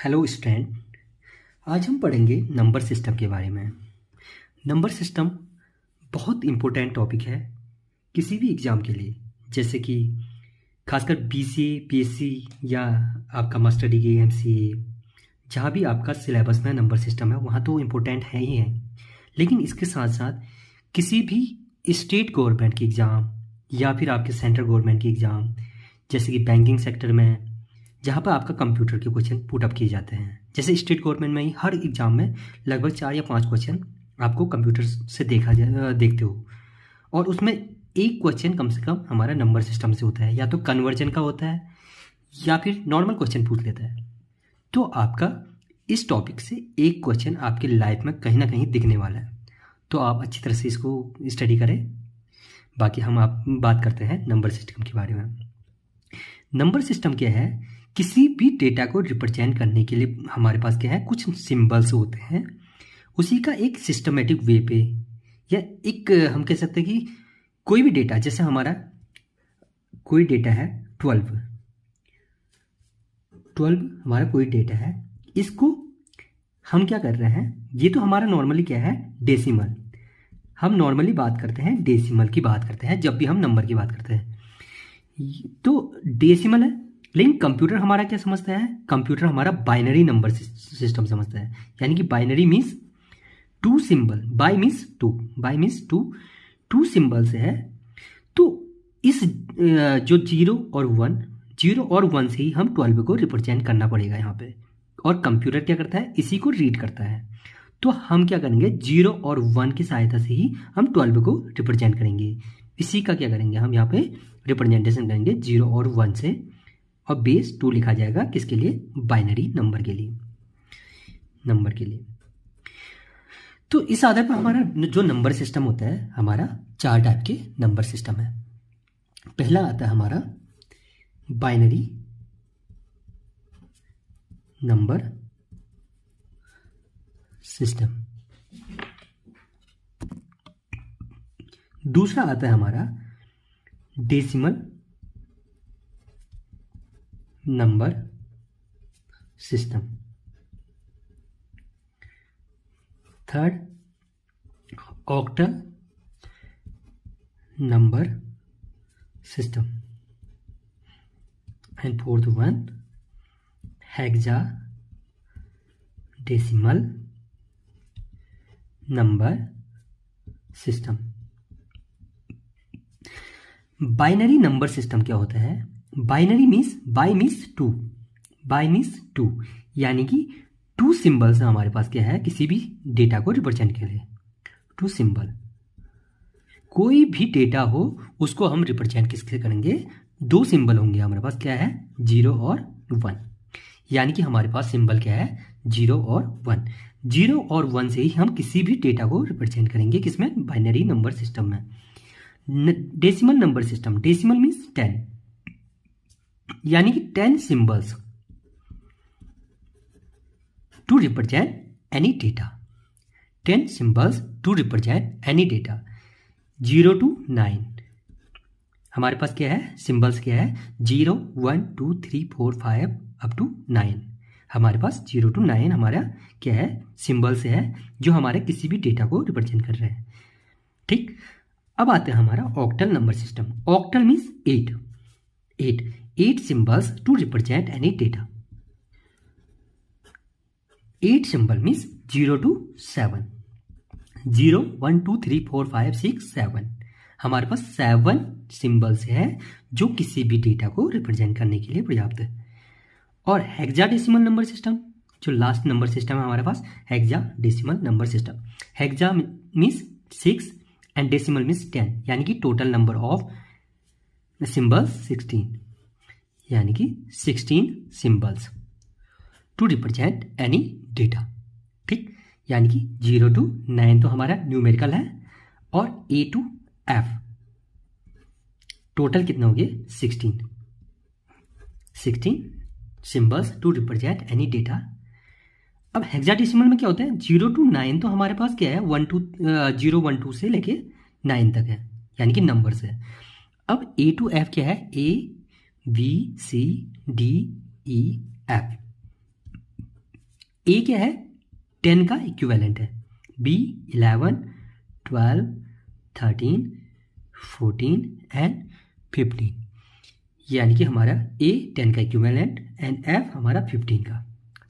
Hello student, आज हम पढ़ेंगे नंबर सिस्टम के बारे में। नंबर सिस्टम बहुत इम्पोर्टेंट टॉपिक है किसी भी एग्ज़ाम के लिए, जैसे कि खासकर बीसीए, पीएससी या आपका मास्टर डिग्री, एमसीए, जहाँ भी आपका सिलेबस में नंबर सिस्टम है वहाँ तो इम्पोर्टेंट है ही है। लेकिन इसके साथ साथ किसी भी स्टेट गवर्नमेंट की एग्ज़ाम या फिर आपके सेंट्रल गवर्नमेंट की एग्ज़ाम, जैसे कि बैंकिंग सेक्टर में, जहाँ पर आपका कंप्यूटर के क्वेश्चन पुटअप किए जाते हैं। जैसे स्टेट गवर्नमेंट में ही हर एग्ज़ाम में लगभग 4 या 5 क्वेश्चन आपको कंप्यूटर से देखते हो, और उसमें एक क्वेश्चन कम से कम हमारा नंबर सिस्टम से होता है, या तो कन्वर्जन का होता है या फिर नॉर्मल क्वेश्चन पूछ लेता है। तो आपका इस टॉपिक से एक क्वेश्चन आपकी लाइफ में कहीं ना कहीं दिखने वाला है, तो आप अच्छी तरह से इसको स्टडी करें। बाकी हम आप बात करते हैं नंबर सिस्टम के बारे में। नंबर सिस्टम क्या है? किसी भी डेटा को रिप्रेजेंट करने के लिए हमारे पास क्या है, कुछ सिंबल्स होते हैं। उसी का एक सिस्टमेटिक वे पे, या एक हम कह सकते हैं कि कोई भी डेटा, जैसे हमारा कोई डेटा है 12 हमारा कोई डेटा है, इसको हम क्या कर रहे हैं, ये तो हमारा नॉर्मली क्या है, डेसिमल। हम नॉर्मली बात करते हैं डेसिमल की बात करते हैं जब भी हम नंबर की बात करते हैं, तो डेसिमल है। लेकिन कंप्यूटर हमारा क्या समझता है? कंप्यूटर हमारा बाइनरी नंबर सिस्टम समझता है। यानी कि binary means 2 symbol, by means 2 symbol से है। तो इस जो 0 और 1 से ही हम 12 को रिप्रेजेंट करना पड़ेगा यहाँ पे। और कंप्यूटर क्या करता है, इसी को रीड करता है। तो हम क्या करेंगे, 0 और 1 की सहायता से ही हम 12 को रिप्रेजेंट करेंगे। इसी का क्या करेंगे, हम यहाँ पे रिप्रेजेंटेशन करेंगे 0 और 1 से, और बेस 2 लिखा जाएगा किसके लिए, बाइनरी नंबर के लिए। तो इस आधार पर हमारा जो नंबर सिस्टम होता है, हमारा 4 टाइप के नंबर सिस्टम है। पहला आता है हमारा बाइनरी नंबर सिस्टम। दूसरा आता है हमारा decimal number system. Third octal number system. And fourth one hexadecimal number system. Binary number system क्या होता है? Binary means bi means two, यानी कि 2 सिंबल्स हमारे पास क्या है, किसी भी डेटा को रिप्रेजेंट के लिए 2 सिंबल। कोई भी डेटा हो उसको हम रिप्रेजेंट किससे करेंगे, 2 सिंबल होंगे हमारे पास, क्या है, 0 और 1। यानी कि हमारे पास सिंबल क्या है, 0 और 1। 0 और 1 से ही हम किसी भी डेटा को रिप्रेजेंट करेंगे, किसमें, बाइनरी नंबर सिस्टम में। Decimal number system, decimal means 10, यानी कि 10 symbols to represent any data. 10 symbols to represent any data. 0 to 9 हमारे पास क्या है, सिंबल्स क्या है, 0 1 2 3 4 5 अप टू 9। हमारे पास 0 to 9 हमारा क्या है, सिंबल्स है जो हमारे किसी भी डेटा को रिप्रेजेंट कर रहे हैं। ठीक, अब आते हैं हमारा octal number system. Octal means 8 symbols to represent any data. 8 symbol means 0 to 7, 0 1 2 3 4 5 6 7। हमारे पास 7 सिंबल्स है जो किसी भी डेटा को रिप्रेजेंट करने के लिए पर्याप्त है। और हेक्साडेसिमल नंबर सिस्टम, जो लास्ट नंबर सिस्टम है हमारे पास, hexadecimal number system. Hexa means 6 and decimal means 10, यानी कि टोटल नंबर ऑफ सिंबल्स 16, यानी कि 16 symbols to represent any data. ठीक, यानी कि 0 to 9 तो हमारा न्यूमेरिकल है, और A to F टोटल कितने हो गए, 16 symbols to represent any data. अब हेक्साडेसिमल में क्या होता है, 0 to 9 तो हमारे पास क्या है, 0 1 2 से लेके 9 तक है, यानी कि नंबर्स है। अब A to F क्या है, A B C D E F। ए क्या है, 10 का इक्विवेलेंट है, बी 11, 12, 13, 14 एंड 15, यानी कि हमारा ए 10 का इक्विवेलेंट एंड एफ हमारा 15 का।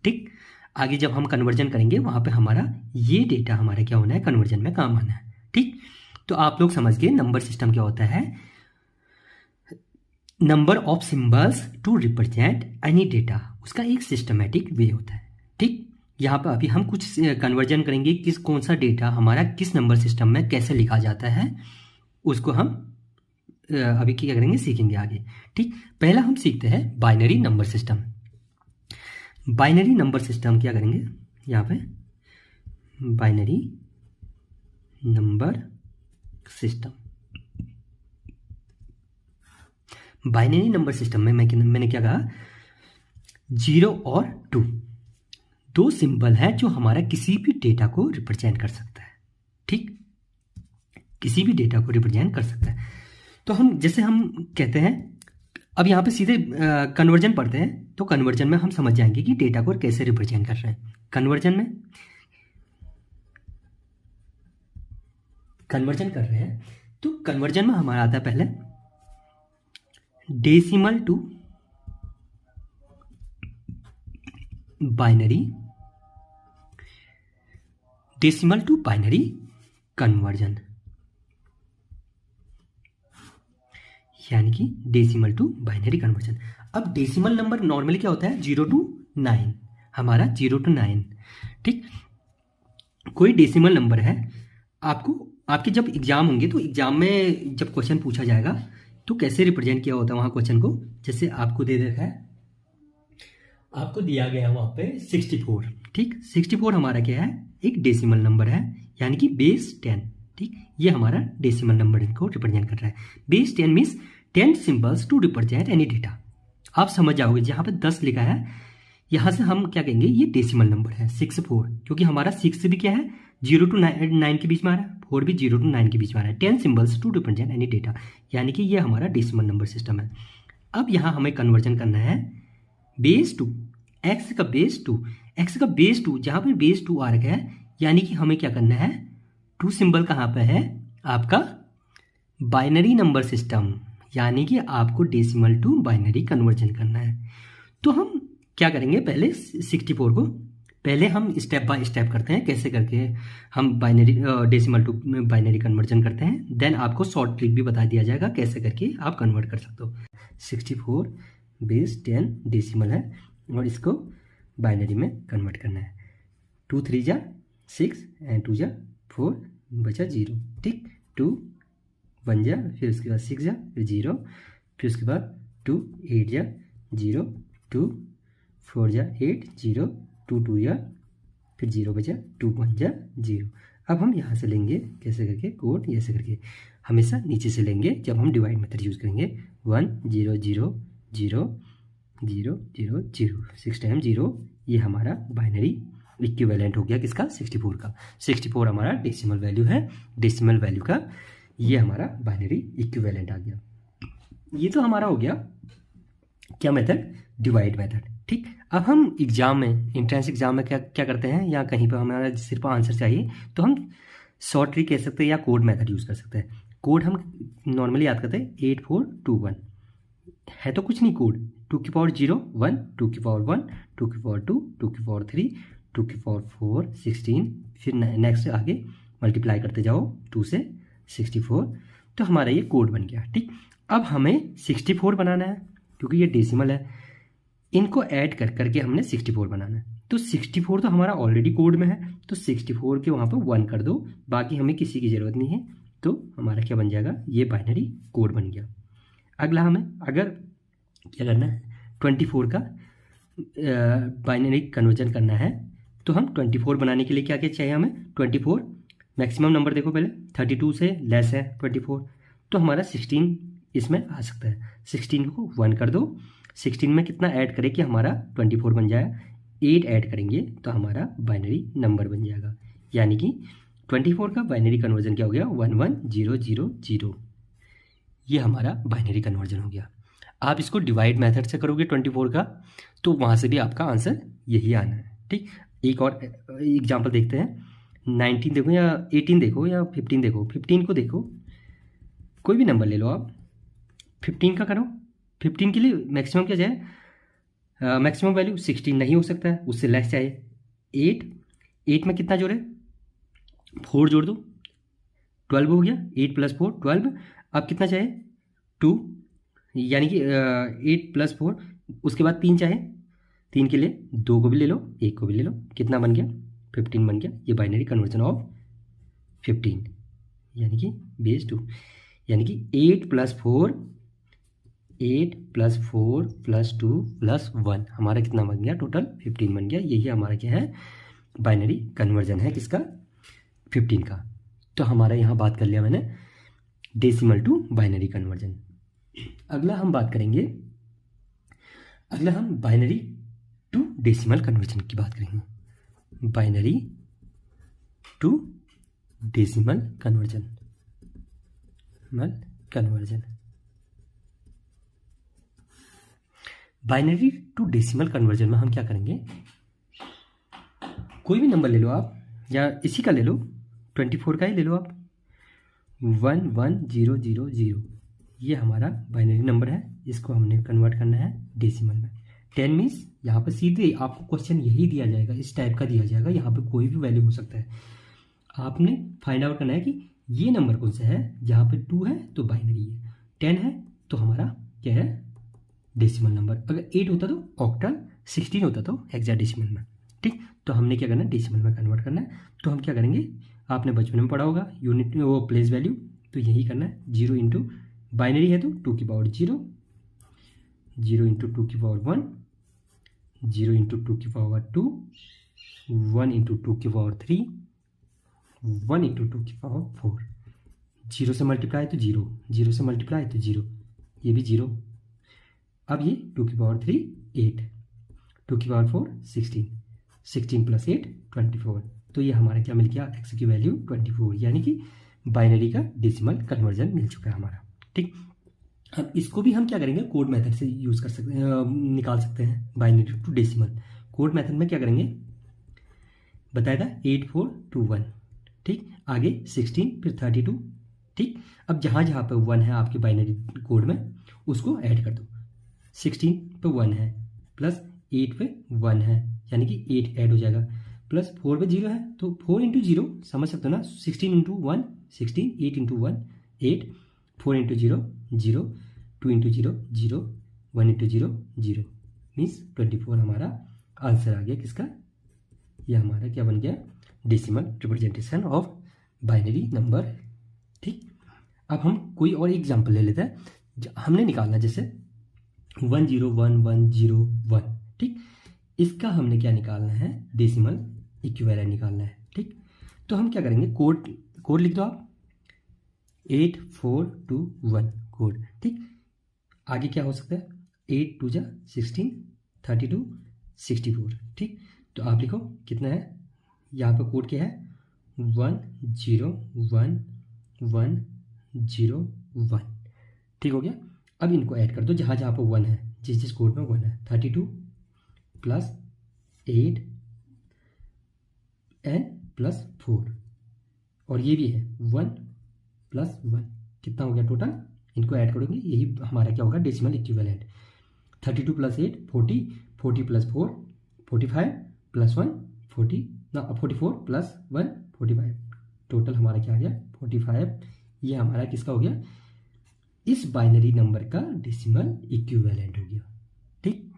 ठीक, आगे जब हम कन्वर्जन करेंगे वहाँ पे हमारा ये डेटा हमारा क्या होना है, कन्वर्जन में काम आना है। ठीक, तो आप लोग समझ गए नंबर सिस्टम क्या होता है, number of symbols to represent any data, उसका एक सिस्टमेटिक वे होता है। ठीक, यहाँ पर अभी हम कुछ कन्वर्जन करेंगे, कौन सा डेटा हमारा किस नंबर सिस्टम में कैसे लिखा जाता है, उसको हम अभी क्या करेंगे, सीखेंगे आगे। ठीक, पहला हम सीखते हैं binary number system. Binary number system क्या करेंगे, यहाँ पे binary number system. Binary number system में मैंने क्या कहा, 0 और 2 दो सिंबल है जो हमारा किसी भी डेटा को रिप्रेजेंट कर सकता है। ठीक, किसी भी डेटा को रिप्रेजेंट कर सकता है। तो हम जैसे हम कहते हैं, अब यहाँ पे सीधे कन्वर्जन पढ़ते हैं, तो कन्वर्जन में हम समझ जाएंगे कि डेटा को कैसे रिप्रेजेंट कर रहे हैं। कन्वर्जन कर रहे हैं, तो कन्वर्जन में हमारा आता है पहले decimal to binary, decimal to binary conversion, यानी कि डेसिमल टू बाइनरी कन्वर्जन। अब डेसिमल नंबर नॉर्मली क्या होता है, 0 to 9, हमारा 0 to 9। ठीक, कोई डेसिमल नंबर है, आपके जब एग्जाम होंगे तो एग्जाम में जब क्वेश्चन पूछा जाएगा तो कैसे रिप्रेजेंट किया होता है वहाँ क्वेश्चन को, जैसे आपको दे रखा है, आपको दिया गया है वहाँ पे 64। ठीक, 64 हमारा क्या है, एक डेसिमल नंबर है, यानी कि बेस 10। ठीक, ये हमारा डेसिमल नंबर को रिप्रेजेंट कर रहा है। Base 10 means 10 symbols to represent any data. आप समझ जाओगे, जहाँ पे 10 लिखा है यहाँ से हम क्या कहेंगे, ये डेसिमल नंबर है 64, क्योंकि हमारा 6 भी क्या है, 0 to 9 के बीच में आ रहा है, 4 भी 0 to 9 के बीच में आ रहा है। 10 symbols to represent any data, यानी कि ये हमारा डेसिमल नंबर सिस्टम है। अब यहाँ हमें कन्वर्जन करना है बेस 2, एक्स का बेस 2, एक्स का बेस 2, जहाँ पर बेस 2 आ रखा है, यानी कि हमें क्या करना है, 2 सिंबल कहाँ पे है, आपका बाइनरी नंबर सिस्टम, यानी कि आपको डेसिमल टू बाइनरी कन्वर्जन करना है। तो हम क्या करेंगे, पहले 64 को पहले हम स्टेप बाय स्टेप करते हैं, कैसे करके हम binary decimal to binary conversion करते हैं। देन आपको शॉर्ट ट्रिक भी बता दिया जाएगा कैसे करके आप कन्वर्ट कर सकते हो। 64 बेस 10 डेसिमल है और इसको बाइनरी में कन्वर्ट करना है। 2 3 जा 6 एंड 2 जा 4 बचा 0। ठीक, 2 1 जा, फिर उसके बाद 6 जा, फिर 0, फिर उसके बाद 2 8 जा 0, 2 4 जा 8 0, 2 2 जा, फिर 0 बचा, 2 1 जा 0। अब हम यहाँ से लेंगे कैसे करके कोड, ऐसे करके हमेशा नीचे से लेंगे जब हम डिवाइड मेथड यूज़ करेंगे। 1 0 0 0 0 0 0, 6 टाइम 0, ये हमारा बाइनरी इक्विवेलेंट हो गया किसका, 64 का। 64 हमारा डेसिमल वैल्यू है, डेसिमल वैल्यू का ये हमारा बाइनरी इक्विवेलेंट आ गया। ये तो हमारा हो गया क्या मेथड, डिवाइड मेथड। ठीक, अब हम एग्जाम में, एंट्रेंस एग्जाम में क्या करते हैं, या कहीं पर हमारा सिर्फ आंसर चाहिए तो हम शॉर्ट ट्रिक कह सकते हैं या कोड मेथड यूज़ कर सकते हैं। कोड हम नॉर्मली याद करते हैं 8 4 2 1, है तो कुछ नहीं कोड, 2 की पावर 0 1, 2 की पावर 1, 2 की पावर 2, 2 की पावर 3, 2 की पावर 4 16, फिर नेक्स्ट आगे मल्टीप्लाई करते जाओ 2 से 64, तो हमारा ये कोड बन गया। ठीक, अब हमें 64 बनाना है, क्योंकि ये डेसिमल है, इनको ऐड कर करके हमने 64 बनाना है। तो 64 तो हमारा ऑलरेडी कोड में है, तो 64 के वहाँ पर 1 कर दो, बाकी हमें किसी की ज़रूरत नहीं है। तो हमारा क्या बन जाएगा, ये बाइनरी कोड बन गया। अगला हमें अगर क्या करना है, 24 का बाइनरी कन्वर्जन करना है, तो हम 24 बनाने के लिए क्या क्या चाहिए हमें, 24 मैक्सिमम नंबर देखो पहले, 32 से लेस है 24, तो हमारा 16 इसमें आ सकता है। 16 को 1 कर दो, 16 में कितना ऐड करें कि हमारा 24 बन जाए, 8 ऐड करेंगे तो हमारा बाइनरी नंबर बन जाएगा। यानी कि 24 का बाइनरी कन्वर्जन क्या हो गया, 1 1 0 0 0, ये हमारा बाइनरी कन्वर्जन हो गया। आप इसको डिवाइड मेथड से करोगे 24 का, तो वहाँ से भी आपका आंसर यही आना है। ठीक, एक और एग्जाम्पल देखते हैं। 19 देखो या 18 देखो या 15 देखो। 15 को देखो, कोई भी नंबर ले लो आप, 15 का करो। 15 के लिए मैक्सिमम क्या जाए, मैक्सिमम वैल्यू 16 नहीं हो सकता है, उससे लेस चाहिए 8। 8 में कितना जोड़े, 4 जोड़ दो, 12 हो गया। 8 + 4 12। अब कितना चाहिए, 2, यानी कि 8 + 4, उसके बाद 3 चाहिए। 3 के लिए 2 को भी ले लो, 1 को भी ले लो, कितना बन गया, 15 बन गया। ये बाइनरी कन्वर्जन ऑफ 15, यानी कि बेस 2, यानी कि 8 + 4 + 2 + 1 हमारा कितना बन गया, टोटल 15 बन गया। यही हमारा क्या है, बाइनरी कन्वर्जन है किसका, 15 का। तो हमारा यहाँ बात कर लिया मैंने डेसिमल टू बाइनरी कन्वर्जन। अगला हम बात करेंगे, अगला हम बाइनरी टू डेसिमल कन्वर्जन की बात करेंगे। Binary to decimal conversion, binary to decimal conversion में हम क्या करेंगे, कोई भी नंबर ले लो आप, या इसी का ले लो, 24 का ही ले लो आप, 11000, ये हमारा बाइनरी नंबर है। इसको हमने कन्वर्ट करना है डेसिमल में। 10 मीन्स यहाँ पर सीधे आपको क्वेश्चन यही दिया जाएगा, इस टाइप का दिया जाएगा, यहाँ पे कोई भी वैल्यू हो सकता है। आपने फाइंड आउट करना है कि ये नंबर कौन सा है, जहाँ पे 2 है तो बाइनरी है, 10 है तो हमारा क्या है, डेसिमल नंबर। अगर 8 होता तो ऑक्टल, 16 होता तो हेक्साडेसिमल में। ठीक, तो हमने क्या करना है, डेसिमल में कन्वर्ट करना है। तो हम क्या करेंगे, आपने बचपन में पढ़ा होगा यूनिट वो प्लेस वैल्यू, तो यही करना है। 0 इंटू बाइनरी है तो 2 की पावर 0, 0 इंटू 2 की पावर 1, 0 इंटू 2 की पावर 2, 1 इंटू 2 की पावर 3, 1 इंटू 2 की पावर 4। 0 से मल्टीप्लाई तो 0, 0 से मल्टीप्लाई तो 0, ये भी 0। अब ये 2 की पावर 3 8, 2 की पावर 4 16, 16 + 8 24। तो ये हमारा क्या मिल गया, x की वैल्यू 24, यानी कि बाइनरी का डेसिमल कन्वर्जन मिल चुका है हमारा। ठीक, अब इसको भी हम क्या करेंगे, कोड मेथड से यूज़ कर सकते हैं, निकाल सकते हैं binary to decimal. Code method में क्या करेंगे, बताया था 8421। ठीक, आगे 16, फिर 32। ठीक, अब जहाँ जहाँ पे 1 है आपके बाइनरी कोड में, उसको ऐड कर दो। 16 पे 1 है, प्लस 8 पे 1 है, यानी कि 8 ऐड हो जाएगा, प्लस 4 पे 0 है, तो 4 इंटू 0 समझ सकते हो ना, 16 into 1 16, 8 into 1 8, 4 into 0 0, 2 into 0 0, 1 into 0 0, means 24 हमारा आंसर आ गया किसका, यह हमारा क्या बन गया, decimal representation of binary number. ठीक, अब हम कोई और एग्जाम्पल ले लेते हैं। हमने निकालना जैसे 101101। ठीक, इसका हमने क्या निकालना है, डेसिमल इक्विवेलेंट निकालना है। ठीक, तो हम क्या करेंगे, कोड लिख दो आप, 8421 कोड। ठीक, आगे क्या हो सकता है, 8 2 जा 16, 32 64। ठीक, तो आप लिखो कितना है, यहाँ पर कोड क्या है, 101101। ठीक हो गया। अब इनको ऐड कर दो जहाँ जहाँ पर 1 है, जिस जिस कोड में 1 है, 32 + 8 n + 4, और ये भी है 1 + 1, कितना हो गया टोटल, इनको ऐड करोगे यही हमारा क्या होगा, डेसिमल इक्विवेलेंट। 32 + 8 40, 40 + 4 45, + 1 40, 44 + 1 45, टोटल हमारा क्या आ गया 45। ये हमारा किसका हो गया, इस बाइनरी नंबर का डेसिमल इक्विवेलेंट हो गया। ठीक,